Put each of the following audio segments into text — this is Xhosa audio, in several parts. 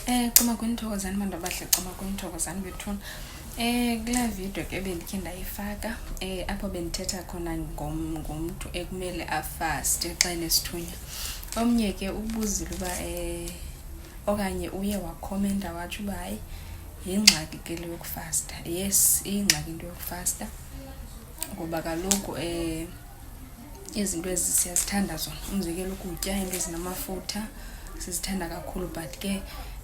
Cuma kwinithokozani bantu abahle, cuma kwinithokozani bethuna. Kula video ke bendikhe ndayifaka apho bendithetha khona ngomntu ekumele afaste xa enesithunya. Omnye ke ubuzile uba okanye uye wakhomenta watsho uba hayi yingxaki ke le yokufasta. Yes, iyingxaki into yokufasta ngoba kaloku izinto ezi siyazithanda zona. Umzekelo ukutya into ezinamafutha sizithanda kakhulu, but ke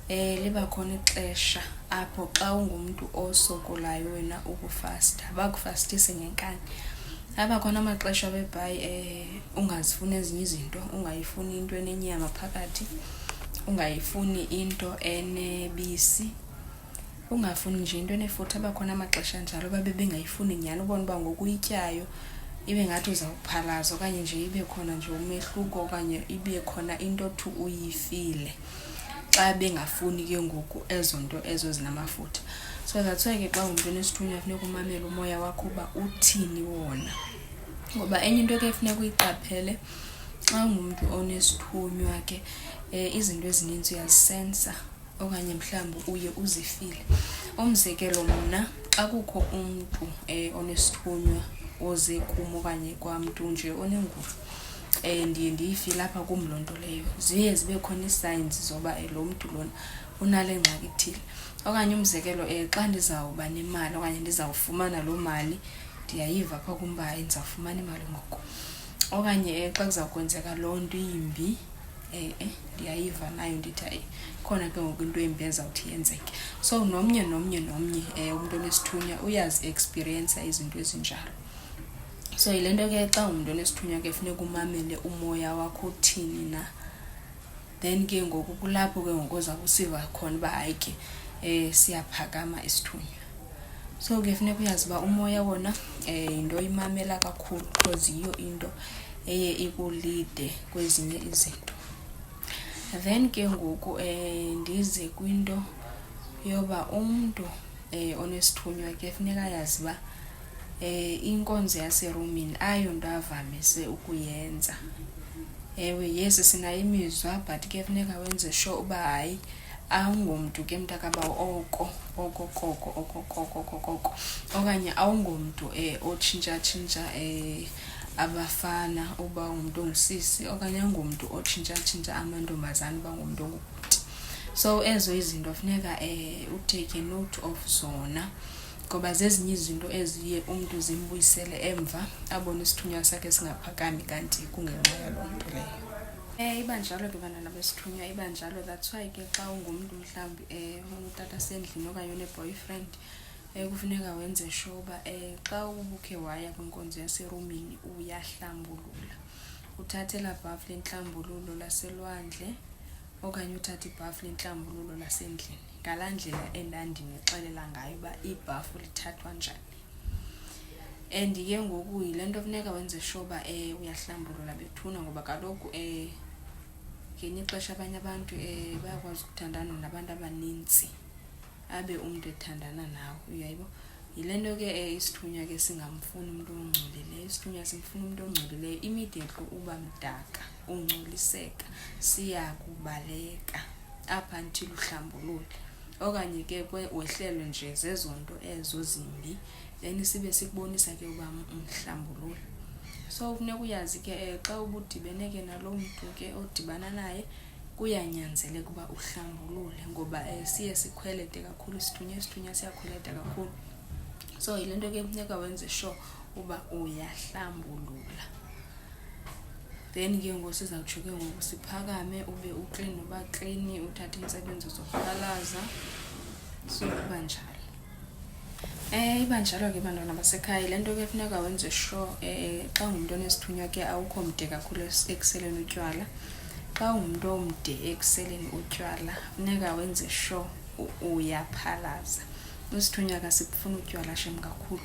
liba khona ixesha apho xa ungumntu osokolayo wena ukufasta bakufastise ngenkani. Aba khona amaxesha webhayi ungazifuni ezinye izinto, ungayifuni into enenyama phakathi, ungayifuni into enebisi, ungafuni nje into enefutha. Aba khona amaxesha njalo babe bengayifuni nyani, ubone uba ngokuyityayo ibe ngathi uzawuphalaza okanye nje ibe khona nje umehluko okanye ibe khona into othi uyifile xa bengafuni ke ngoku ezo nto ezo zinamafutha. So that's why ke xa ungumntu onesithunywa funeka umamele umoya wakho uba uthini wona, ngoba enye into ke funeka uyiqaphele xa ungumntu onesithunywa ke izinto ezininzi uyazisensa okanye mhlawumbi uye uzifile. Umzekelo mna xa kukho umntu onesithunywa oze kum okanye kwamntu nje onengulo, ndiye ndiyifile apha kum loo nto leyo. Ziye zibe khona ii-signs zoba lo mntu lona unale ngxaki ithile. Okanye umzekelo xa ndizawuba nemali okanye ndizawufumana loo mali, ndiyayiva apha kum uba hayi ndizawufumana imali ngoko. Okanye xa kuzawukwenzeka loo nto imbi, ndiyayiva nayo ndithi hayi khona ke ngoku into embi ezawuthi yenzeke. So nomnye umntu onesithunywa uyazi-experiencer izinto ezinjalo. So yile nto ke xa ungumntu onesithunywa ke funeka umamele umoya wakho uthini na, then ke ngoku kulapho ke ngoku uza kusiva khona uba hayi ke siyaphakama isithunywa. So ke funeka uyazi uba umoya wona yinto oyimamela kakhulu because yiyo into eye ikulide kwezinye izinto. Then ke ngoku ndize kwinto yoba umntu onesithunywa ke funeka yazi uba inkonzo yaserumini ayonto avamise ukuyenza. Ewe, yes sinayo imizwa, but ke funeka wenze sure uba hayi awungomntu ke mntakabawo oko okanye awungomntu otshintsha abafana uba ungumntu ongusisi, okanye awungomntu otshintsha amantombazana uba ngumntu ongubhuti. So ezo izinto funeka utake note of zona, ngoba zezinye izinto eziye umntu zimbuyisele emva abone isithunywa sakhe singaphakami kanti kungenxa yaloo nto leyo. Iba njalo ke bantwana besithunywa, iba njalo. That's why ke xa ungumntu mhlawumbi ungutata sendlini okanye une-boyfriend, kufuneka wenze sure uba xa ubukhe waya kwinkonzo yaserumini uyahlambulula. Uthathe laa bhafu lenhlambululo laselwandle okanye uthathe ibhafu lenhlambululo lasendlini. Ngalaa ndlela endandinixelela ngayo uba ibhafu lithathwa njani. And ke ngoku yile nto funeka wenze sure uba uyahlambulula bethuna, ngoba kaloku ngenye ixesha abanye abantu bayakwazi ukuthandana nabantu abanintsi abe umntu ethandana nawe, uyayibo. Yile nto ke isithunywa ke singamfuni umntu ongcolileyo. Isithunywa simfuna umntu ongcolileyo immediately uba mdaka, ungcoliseka, siyakubaleka apha until uhlambulule. Okanye ke wehlelwe nje zezo nto ezo zimbi, then sibe sikubonisa ke uba umhlambulule. So funeka uyazi ke xa ubudibene ke naloo mntu ke odibana naye kuyanyanzeleka uba uhlambulule, ngoba siye sikhwelete kakhulu isithunywa siyakhweleta kakhulu. So yile nto ke funeka wenze sure uba uyahlambulula. Then ke ngoku sizawutsho ke ngoku siphakame ube uklini noba klini, uthathe intsebenzo zokuphalaza. So kuba njalo. Iba njalo ke bantwana basekhaya. Yile nto ke funeka wenze sure xa ungumntu onesithunywa ke awukho mde kakhulu ekuseleni utywala. Xa ungumntu omde ekuseleni utywala funeka wenze sure uyaphalaza. Isithunywa kasifuni utywala shem kakhulu.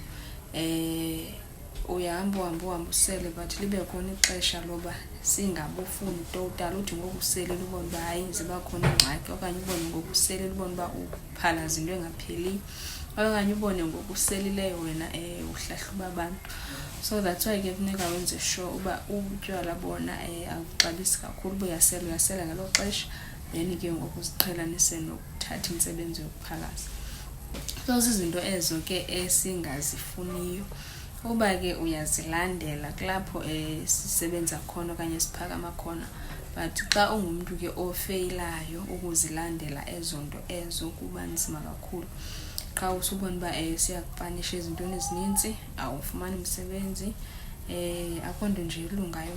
Uhamba usele, but libe khona ixesha loba singabufuni total. Uthi ngoku uselile ubone uba hayi ziba khona ingxaki, okanye ubone ngoku uselile ubone uba uphalaza into engapheliyo, okanye ubone ngoku uselileyo wena uhlahluba abantu. So that's why ke funeka wenze sure uba utywala bona awuxabisi kakhulu. Uba uyasela ngelo xesha, then ke ngoku siqhelanise nokuthatha imisebenzi yokuphalaza. So zizinto ezo ke esingazifuniyo. Uba ke uyazilandela kulapho sisebenza khona okanye siphakama khona. But xa ungumntu ke ofeyilayo ukuzilandela ezo nto ezo kuba nzima kakhulu. Xa usubona uba siyakupanisha ezintweni ezininzi, awufumani umsebenzi, akho nto nje ilungayo.